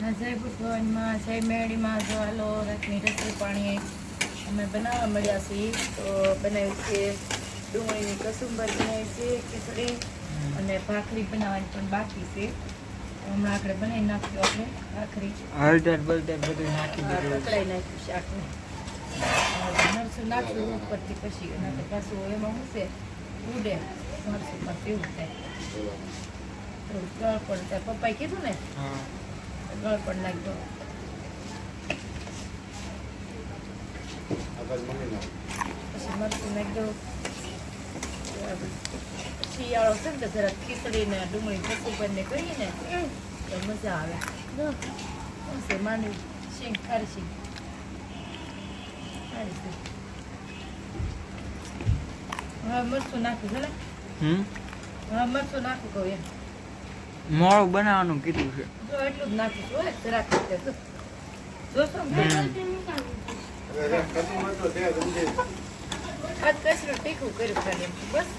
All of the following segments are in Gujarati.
જય ભગવાનમાં, જય મેળીમાં. જો હાલો રાતની રસોઈ પાણી અમે બનાવવા મળ્યા છીએ. તો બનાવી છે ડુંગળીની કસુંબર બનાવી છે, ખીચડી અને ભાખરી બનાવવાની પણ બાકી છે. હમણાં આપણે બનાવી નાખ્યું. આપણે ભાખરી હળદર બળદર બધું નાખી દીધું, કકડાઈ નાખ્યું શાકને. મરચું નાખ્યું ઉપરથી, પછી એના પાછું એમાં શું છે ઉડે મરચુંમાં કેવું થાય થોડું ગળ પણ થાય. પપ્પાએ કીધું ને ગળ પણ નાખ્યો. પછી મરચું નાખ્યું. શિયાળો છે ને તો જરા ખીચડી ને ડુંગળી કસુંબર ને કરીએ ને તો મજા આવે. માંડવી શીંગ ખારી શીંગ હવે મરચું નાખું છે ને. હવે મરચું નાખું કહું એમ મોળું બનાવવાનું કીધું છે. જો એટલું જ નાખું છું. જરાક જોશો આજ કચરું તીખું કર્યું ખાલી એમ બસ.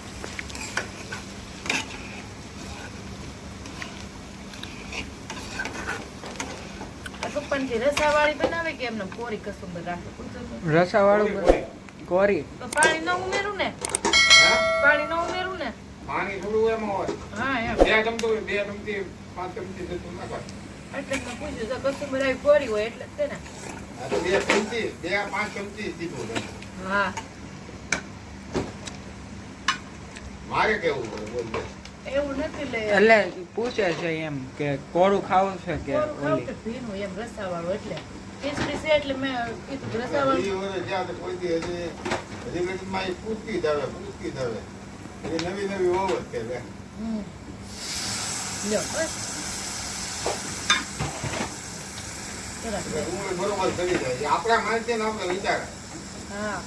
પપ્પાની રસાવાળી બનાવે કે એમને કોરી કસુંબર રાખે? રસાવાળું કોરી તો પાણી ન ઉમેરું ને? પાણી ન ઉમેરું ને? પાણી થોડું એમાં હોય. હા એમ. 2 ચમચી 5 ચમચી જેટલું નાખવાનું. એટલે મેં પૂછ્યું તો કસુંબર આવી કોરી હોય એટલે જ છે ને. આ તો 2 ચમચી 2-5 ચમચી તીખું છે. હા મારે કેવું હોય બોલ દે. એવું નથી લે એટલે પૂછે છે એમ કે કોરું ખાવું છે કે કોરું ખાવ ઓલી કે ભીનું એમ રસાવાળું એટલે ખીચડી છે એટલે મેં કીધું રસાવાળું. ઈ ઓલે જ્યાં તો કોઈ દી હજી લગ્નમાં ઈ પૂછતી જ આવે. હજી નવી ઓવર કે લે. લ્યો બસ. જરાક લે. ડુંગળી બરોબર કરી જાય. ઈ આપણા માણસે ને આપણે વિચારે. હા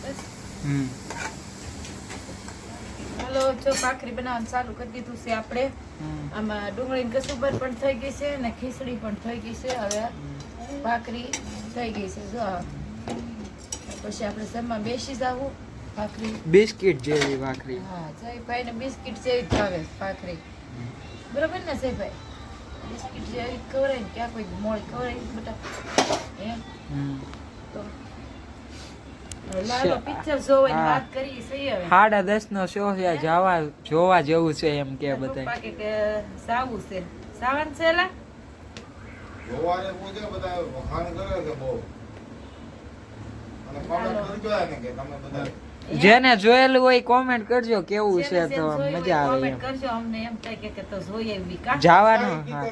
બસ. હાલો જો ભાખરી બનાવવાનું ચાલુ કરી દીધું છે આપણે. આમાં ડુંગળી કસુંબર પણ થઈ ગઈ છે અને ખીચડી પણ થઈ ગઈ છે. હવે ભાખરી થઈ ગઈ છે. જો પછી આપણે જમવા બેસી જાવું. ભાખરી બિસ્કિટ જેવી ભાખરી. હા જયભાઈ ને બિસ્કિટ જેવી જ ભાવે ભાખરી. બરોબર ને જયભાઈ? બિસ્કિટ જેવી ખવડાય ને ક્યાં કોઈ મોડી ખવડાય બેટા એમ તો લાલો પિક્ચર જોવાની વાત કરી છે હવે. 10:30 નો શો છે, જોવા જેવું છે એમ કે પપ્પા બધા. કે જાવું છે. સાવન છે લા જોવાને પૂછે બધા વખાણ કરે છે બહુ. અને કોમેન્ટ કરજો ને કે તમે બધા જેને જોયેલું હોય કોમેન્ટ કરજો કેવું છે જેને તો જોયું મજા હોય આવે comment એમ. કરજો. અમને એમ થાય કે તો જોઈએ એવી કા જવાનું. હા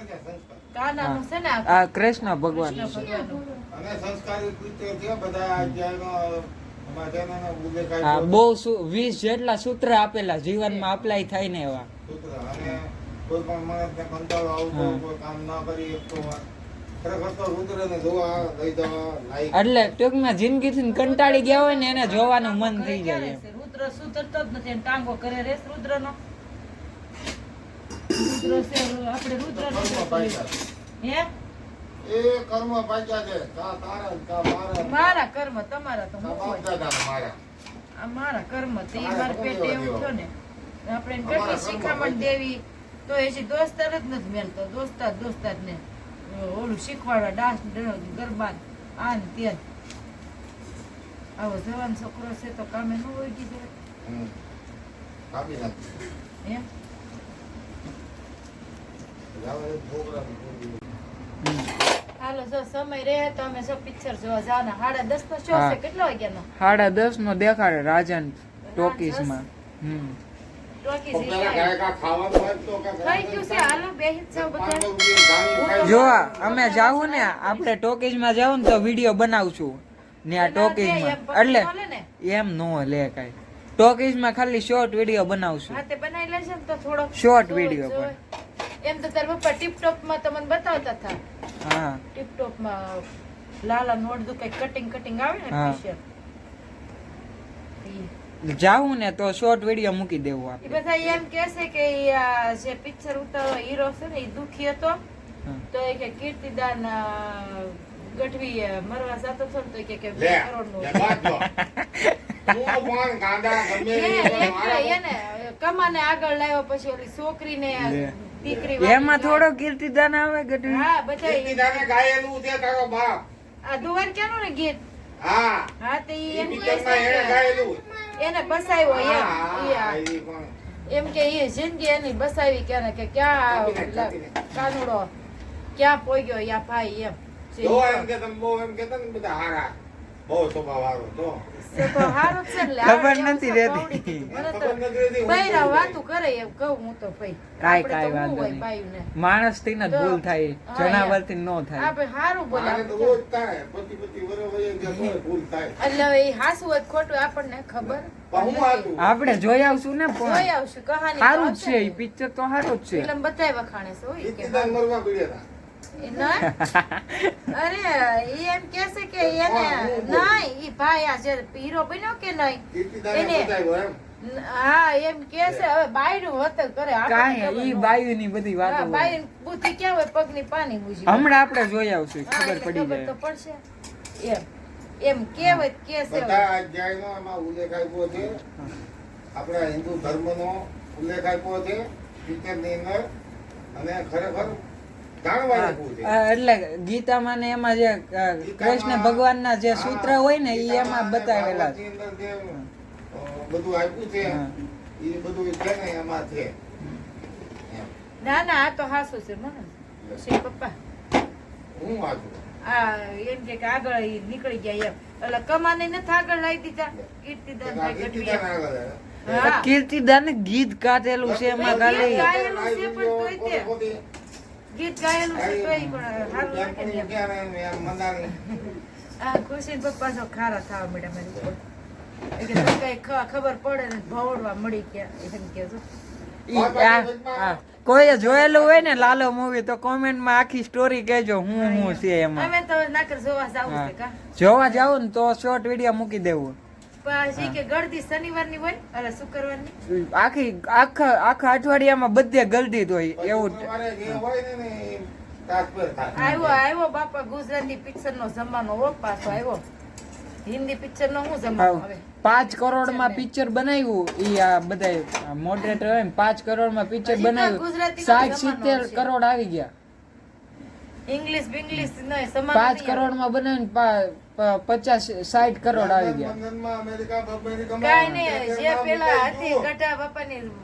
કાનાનું છે ને આ કૃષ્ણ ભગવાન કૃષ્ણ ભગવાનનું. અને સંસ્કારી પિક્ચર છે બધા જ્યાંનો અમારા ઉલ્લેખ હા બહુ 20 જેટલા સૂત્ર આપેલા જીવનમાં અપ્લાય થાય ને એવા. સૂત્ર અને કોઈ પણ માણસને કંટાળો આવતો કોઈ કામ ના કરી શકતો હોય ખરેખર તો રુદ્રને જોવા લઈ જવા લાયક. એટલે ટૂંકમાં જિંદગીથી કંટાળી ગયા હોય ને એને જોવાનું મન થઈ જાય એમ. રુદ્ર સુધરતો જ નથી. ટાંગો કરે રેસ રુદ્રનો. રુદ્ર છે આપણે રુદ્રનો હે એ કર્મ પાક્યા છે કા તારા કા મારા મારા કર્મ તમારા તો કા મૂકો. બાપ દાદાના મારા. આ મારા કર્મ તે મારા પેટે એવું થયો ને આપણે કેટલી શિખામણ દેવી તો એ દોસ્તાર જ નથી મેલતો. દોસ્તાર ને ઓલું શીખવાડવા ડાન્સ ગરબા આન તેન. આવો જવાન છોકરો છે તો કામે ન હોય કીધું કાપી નાખી એમ. જાવે પ્રોગ્રામ હાલો જો સમય રહે તો અમે જો પિક્ચર જોવા જવાના. 10:30 નો શો છે. હા. કેટલા વાગ્યાનો? 10:30 નો દેખાડે રાજન ટોકીસમાં. ટોકીઝ પેલા ગાય કા ખાવાનું હોય તો કા થઈ ગયું છે. હાલો બેસી જાવ બધા. જો અમે જાવું ને આપણે ટોકીસમાં જાવું ને તો વિડીયો બનાવશું ને આ ટોકીસમાં. એટલે એમ નો લે કાઈ. ટોકીસમાં ખાલી શોર્ટ વિડીયો બનાવશું. હા તે બનાવી લેશે ને તો થોડો Short video પણ. એમ તો તાર પપ્પા ટીપટોપ માં તમને બતાવતા હતા. હા ટીપટોપ માં લાલા નું અડધું કઈ કટિંગ આવે ને હા. ટી-શર્ટ. જાવું ને તો શોર્ટ વિડીયો મૂકી દેવું એ આપણે. બધા એમ કે છે કે ઈ આ જે પિક્ચર ઉતારો હીરો છે ને એ દુખી હતો હા. તો એ કે કીર્તિદાન ગઢવી મરવા જાતો હતો ને તો કે લે 2 કરોડનું લે બાજો હું પણ ગાંડા ગમે એ મારા એને કમાને આગળ લાવ્યો પછી ઓલી છોકરીને દીકરી એમાં થોડો કીર્તિદાન આવે ગઢવી. હા બધા કીર્તિદાને ગાયેલું છે તારો બાપ આ દુવાર ક્યાંનું ને ગીત હા હા તે ઈ એમ એ કહે પિક્ચરમાં છે એને કે ગાયેલું એને બસાવ્યો હા, એમ ઈ હા, આ. એ પણ. એમ કે એ જિંદગી એની બસાવી કે ક્યાં કાપીને. કાનુડો ક્યાં પોગ્યો યા ભાઈ એમ જો એમ કે તમે બહુ એમ કહેતા ને બધા હારા બહુ સ્વભાવ હારો જો તો હારું જ છે ને, ખબર આપણે નથી એવું રહેતી. સપાવડી દીધું. મને ખબર નથી રહેતી, તો હું બૈરા બોલું વાતું કરે એમ કહું હું તો ભાઈ કાંઈ આપણે તો વાંધો હું હોય નહીં. બાયુને. માણસ થી જ તો- ભૂલ થાય, હા, જનાવરથી નો થાય. આપણે હારું બોલે મારે તો રોજ થાય પતિ વરસ વયે ગયા તોય ભૂલ થાય એટલે હવે એ હાસું હોય કે ખોટું આપણને ખબર પણ હું હતું આપણે જોઈ આવશું ને જોઈ પણ આવશું કહાની સારું જ તો છે, આવશે ઈ ને. પિક્ચર તો સારું જ છે. એટલે બધાય વખાણે છે હોય કે કીર્તિદાન મરવા પડ્યા હતા એ ના અરે ઈ એમ કહે છે કે એને નહીં ઈ ભાઈ આ જે હીરો બન્યો કે નહીં કીર્તિદાને એને- બતાવ્યો એમ હા એમ કહે છે હવે બાયનું વતન કરે આપણને કાંઈ ખબર ઈ ન હોય. બાયુ ની બધી વાતો હા, હોય. બાયની બુદ્ધિ ક્યાં હોય પગની પાની બુજી હમણાં આપણે જોઈ આવશું, હા, ખબર એટલે પડી ખબર તો જાય. પડશે એમ કહેવત કે છે હવે. બધા અધ્યાયનો એમાં ઉલ્લેખ આપ્યો છે આપણા હિન્દુ ધર્મનો ઉલ્લેખ આપ્યો છે પિક્ચરની અંદર અને ખરેખર જાણવા જેવું છે એટલે ગીતામાં ને એમાં જે કૃષ્ણ ભગવાનના જે સૂત્ર હોય ને ઈ એમાં બતાવેલા છે. ભાગવતની અંદર જે બધું આપ્યું છે હા. એ બધું છે ને એમાં છે એમ. ના ના આ તો હાસુ છે મને છે પપ્પા હું વાંચું આ એમ કે આગળ ઈ નીકળી ગયા એમ એટલે કમાને નથી આગળ લાવી દીધા કીર્તિદાન ભાઈ ગઢવી એમ. કીર્તિદાન આગળ આવે. હા કીર્તિદાને ગીત કાઢેલું છે એમાં ખાલી ગીત ગાયેલું છે પણ તોય તે. ખોટી- ગીત ગાયેલું છે તોય પણ સારું એમ લાગે પણ ને એમ. ક્યાં ને એમ મંદાણી. આ ખુશી પપ્પા તો ખારા થવા મળ્યા મારી ઉપર. એ કે તને કઈ ખબર પડે ને ભવડવા મળી ગયા એમ કે જો. કોઈ જોયેલું હોય ને લાલો મૂવી તો કોમેન્ટ માં આખી સ્ટોરી કહેજો હું છે એમાં. અમે તો નાકર જોવા જાવું છે કા જોવા જાવ ને તો શોર્ટ વિડીયો મૂકી દેવું. પછી કે ગળદી શનિવારની હોય અરે શુક્રવારની આખા અઠવાડિયામાં બધે ગલતી જ હોય પછી એવું. તમારે જે હોય ને એ ટ્રાન્સફર થાય. આવ્યો બાપા ગુજરાતી પિક્ચર નો જમાનો હો પાછો આવ્યો હિન્દી પિક્ચર નો હું જમાનો હવે 5 કરોડમાં પિક્ચર બનાવ્યું ઈ આ બધા મોડરેટર હોય ને 5 કરોડમાં પિક્ચર હજી તો બનાવ્યું ગુજરાતીનો 60-70 જમાનો કરોડ આવી ગયા. ઇંગ્લિશ બિંગ્લિશ નો સમાન 5 કરોડમાં બનાવીને 50-60 કરોડ આવી ગયા. લંડનમાં, અમેરિકામાં કાઈ નહીં જે પેલા હતી ગઢા બાપાની હતું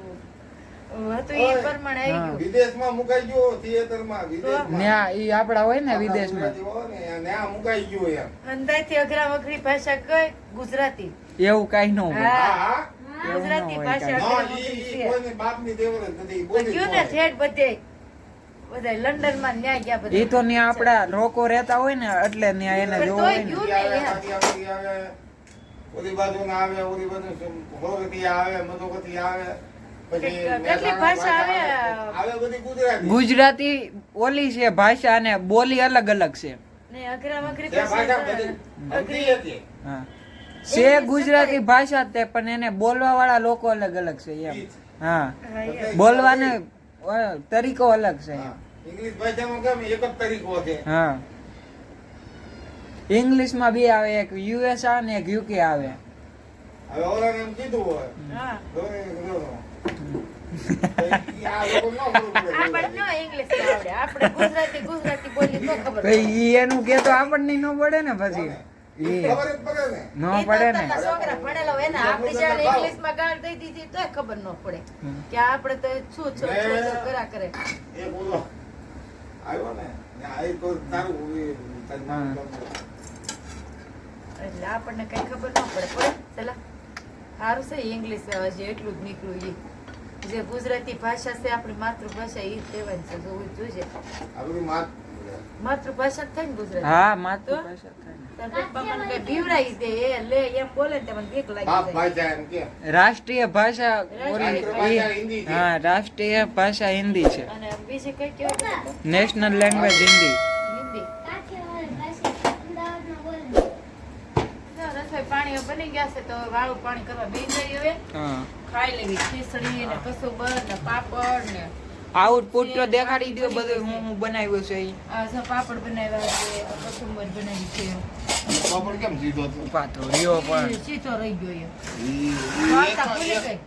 એ પ્રમાણે આવી ગયું વિદેશમાં મુકાઈ ગયો થિયેટરમાં વિદેશમાં ન્યા ઈ આપડા હોય ને આપણા વિદેશમાં ગુજરાતી હોય ને, ત્યાં મુકાઈ ગયો એમ અંદાજથી અઘરા વઘરી ભાષા કઈ ગુજરાતી એવું કઈ ન હોય. હા. હા હા ગુજરાતી હોય ભાષા ના, અઘરા ઈ વઘરી છે કોઈની બાપની દેવર જ નથી, ઈ પણ બોલી ગયું જ ને હોય. ઠેઠ બધે બધા લંડન માં ન્યા ગયા ઈ બધા તો ન્યા આપડા લોકો રહેતા હોય ને એટલે ન્યા એને પણ જોવું હોય તોય ને. ગયું. ઈ આવે, કાઠિયાવાડી આવે, ઓલી બાજુના આવે, ઓલી બાજુ હોરતી આવે, મધોગતી આવે, પછી કેટલી ભાષા આવે? આવે બધી ગુજરાતી. ગુજરાતી ઓલી છે ભાષા અને બોલી અલગ અલગ છે. ને અઘરા વઘરી ત્યાં ભાષા બધી ભાષા સમજી હતી. હા છે ગુજરાતી ભાષા જ તે પણ એને બોલવા વાળા લોકો અલગ અલગ છે એમ. હા હા, એ. બોલવાનો તરીકો અલગ છે હા. એમ. ઇંગ્લિશ ભાષામાં કેમ એક જ તરીકો છે. હા ઇંગ્લિશ માં બી આવે, એક યુએસ આવે ને એક યુકે આવે. હવે ઓલાને એમ કીધું હોય હા તો એ કીધું, ઈ આ લોકો ન ખબર પડે. આપણને નો ઇંગ્લિશ આવડે આપણે ગુજરાતી બોલી તો ખબર તો ઈ એનું કે તો આપણને ન પડે ને પછી ઈ ખબર જ પડે ને. ન પડે ને. છોકરા ભણેલા હોય ને આપણી જયારે ઇંગ્લિશ માં ગાળ દઈ દીધી તોય ખબર ન પડે કે આપણે તો શું છો કરા કરે એ બોલો આવ્યો ને આ એ તો તારું એ તારી નામ ગમતું. એટલે આપણને કઈ ખબર ન પડે ચલા સારું છે ઇંગ્લિશ હજી એટલું જ નીકળ્યું ઈ જે ગુજરાતી ભાષા છે આપણી માતૃભાષા ઈ જ કહેવાની છે જોવું જ જોઈએ આ બધી માત માતૃભાષા જ થાય ને ગુજરાતી હા માતૃભાષા થાય ને. તાર પપ્પા મને કઈ બીવડાવી દે એ લે એમ બોલે ને તો મને બીક બાપ લાગી જાય ભાષા એમ કે રાષ્ટ્રીય ભાષા ઓલી રાષ્ટ્રભાષા હિન્દી છે. હા રાષ્ટ્રીય ભાષા હિન્દી છે. અને બીજી કઈ કેવું નેશનલ લેંગ્વેજ હિન્દી. હિન્દી રસોઈ પાણી બની ગયા છે તો વાળું પાણી કરવા બેસી જઈએ હવે હા ખાઈ લેવી ખીચડી ને કસુબર ને પાપડ ને આઉટપુટ તો દેખાડી દો બધું હું બનાવ્યું છે ઈ. આ જો પાપડ બનાવ્યા છે, આ કચુંબર બનાવી છે. પાપડ કેમ સીધો હતો? ઉભા તો રહ્યો પણ સીધો રહી ગયો એ. ઈ વાર્તા ભૂલી ગઈ.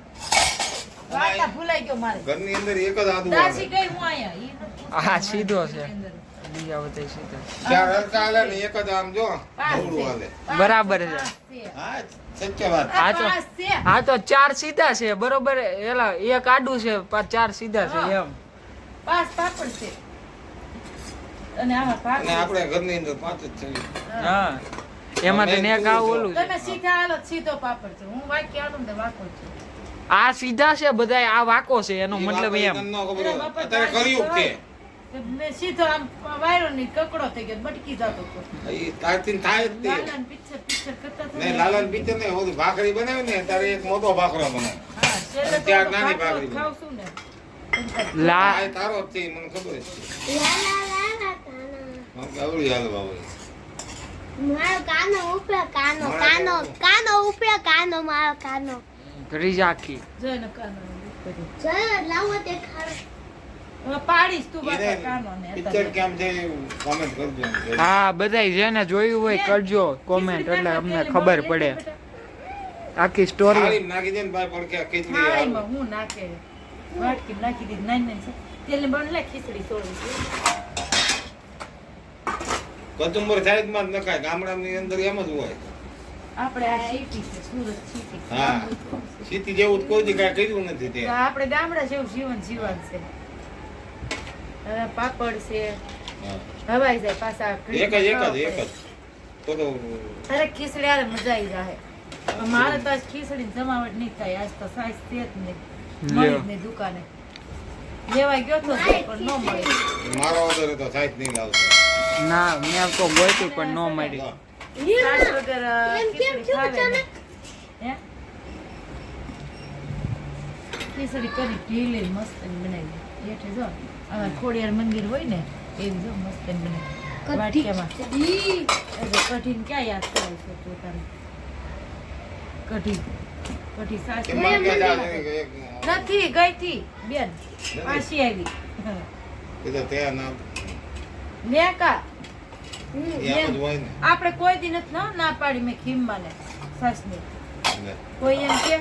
વાર્તા ભૂલાઈ ગયો મારે. ઘરની અંદર એક જ આદુ દાસી આવે. ગઈ હું આયા. ઈ નથી પૂછતું. હા, સીધો છે. ઘરની અંદર. બીજા બધા સીધા ચાર હરકા હાલે ને એક જ આમ જો પાંચ નવડું છે. હાલે. બરાબર છે. પાંચ છે. હા સચ્ચા વાત. આ આ તો- પાંચ છે. હા તો 4 સીધા છે બરોબર, એલા એક આડું છે 4 સીધા છે હા. એમ. પાંચ પાપડ છે. અને આમાં ભાગ અને આપણે ઘરની અંદર પાંચ જ છે. હા એમાં તો નેક આવું ઓલું છે. તમે સીધા હાલો તો સીધો પાપડ છે. હું વાક્ય હાલું ને તો વાંકો છું. આ સીધા છે બધાય, આ વાકો છે એનો ઈ મતલબ વાપરી એમ. તને ન ખબર હોય. બાપા અત્યારે દાસી કર્યું કે તો મેં સીધો આમ વાયરો ની કકડો થઈ ગયો, બટકી જતો હતો. ઈ તારથી થાય જ તે. લાલાને પિક્ચર કરતા હતા ને ને. લાલાને પિક્ચર ને ઓલી ભાખરી બનાવી ને તારે એક મોટો ભાખરો બનાવ. હા, છેલ્લે તો ત્યાં નાની ભાખરો ભાખરી ખાવ છું ને. લા આ તારો જ છે ઈ મને ખબર જ છે. મને કે આવડી હાલ બાબુ. મારો કાનો ઉપર કાનો કાનો કાનો ઉપર કાનો મારો કાનો ઘરી આખી જોઈને કાનો બધું. ચલ લાવો તે ખાડો હવે પાડીશ તું બાપા એને કાનો ને પિક્ચર કેમ છે કોમેન્ટ કરજો એમ. હા બધાય જેને જોયું હોય કરજો કોમેન્ટ, એટલે અમને ખબર પડે આખી સ્ટોરી. થાળીમાં નાખી દે ને ભાઈ પડકે ખીચડી હાલ. થાળીમાં હું નાખે વાટકી નાખી દીધી નાની નાની છે. તેલની બનલે ખીચડી સોળી છે. કચુંબર સાઈડમાં જ નખાય, ગામડાની અંદર એમ જ હોય. આપણે આ સિટી છે, સુરત સિટી. હા. સીટી જેવું તો કોઈ દી કાંઈ કર્યું નથી તે. આપણે ગામડા જેવું જીવન જીવન છે. હવે પાપડ છે, હા. હવાઈ જાય પાછા એક જ. તો અરે ખીચડી આરે મજા આવી જાય. પણ મારે તો આજ ખીચડી જમાવટ નહીં થાય. આજ તો સાઈઝ છે જ નહીં. મળી જ નહીં દુકાને. લેવાઈ ગયો તો પણ ન મળી. મારો ઓર્ડર તો સાઈઝ નહીં લાવતો. ના મેં તો ગોઈતી પણ ન મળી. છાશ વગર ખીચડી ખાવે ને. હે? ખીચડી કરી ઢીલી મસ્ત બનાવી. હેઠે જો આમાં ખોડિયાર મંદિર હોય ને એવી જો મસ્ત બનાવી. વાટકામાં. કઢીને ક્યાં યાદ કરાય છે પોતાને? કઢી સાસ કે માં ક્યાં જાવ છે કે નથી ગઈ થી બેન પાછી આવી એ તો ત્યાં ના નેકા એ આમ જ હોય ને. આપણે કોઈ દી નથી ના પાડી મેં ખીમમાં ને સાસને લે. કોઈ એમ કે